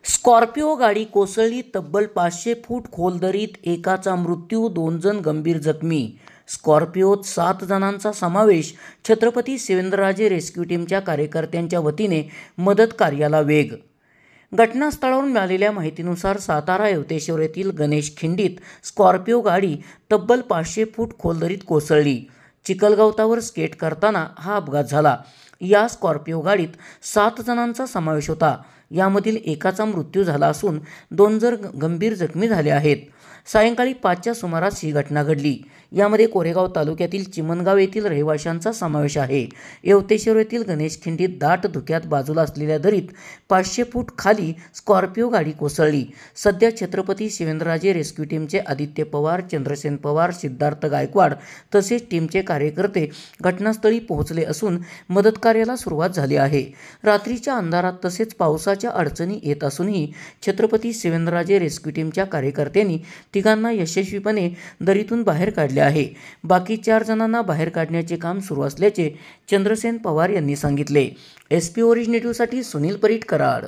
Scorpio गाडी कोसळली, तब्बल 500 फूट खोल दरीत, एकाचा मृत्यू, 2 जण गंभीर जखमी. स्कॉर्पिओत 7 जणांचा समावेश. छत्रपती शिवेंद्रराजे रेस्क्यू टीमच्या कार्यकर्त्यांच्या वतीने मदत कार्याला वेग. घटनास्थळावरून मिळालेल्या माहितीनुसार सातारा येवतेश्वर येथील गणेश खिंडीत स्कॉर्पिओ गाडी तब्बल 500 फूट खोल दरीत कोसळली. चिखलगावतावर स्केट करताना हा अपघात झाला. या स्कॉर्पिओ गाडीत 7 जणांचा समावेश होता. यामधील एकाचा मृत्यू झाला असून 2 जण गंभीर जखमी झाले आहेत. सायंकाळी 5च्या सुमारास ही घटना घडली. यामध्ये कोरेगाव तालुक्यातील चिमणगाव येथील रहिवाशांचा समावेश आहे. येवतेश्वर येथील गणेश खिंडीत दाट धुक्यात बाजूला असलेल्या दरीत 500 फूट खाली स्कॉर्पिओ गाडी कोसळली. सध्या छत्रपती शिवेंद्रराजे रेस्क्यू टीमचे आदित्य पवार, चंद्रसेन पवार, सिद्धार्थ गायकवाड तसेच टीमचे कार्यकर्ते घटनास्थळी पोहोचले असून मदत कार्याला सुरुवात झाली आहे. रात्रीच्या अंधारात तसेच पावसाच्या अडचणी येत असूनही छत्रपती शिवेंद्रराजे रेस्क्यू टीमच्या कार्यकर्त्यांनी तिघांना यशस्वीपणे दरीतून बाहेर काढले आहे. बाकी 4 जणांना बाहेर काढण्याचे काम सुरू असल्याचे चंद्रसेन पवार यांनी सांगितले. SP ओरिजिनेटिव्हसाठी सुनील परीट, कराड.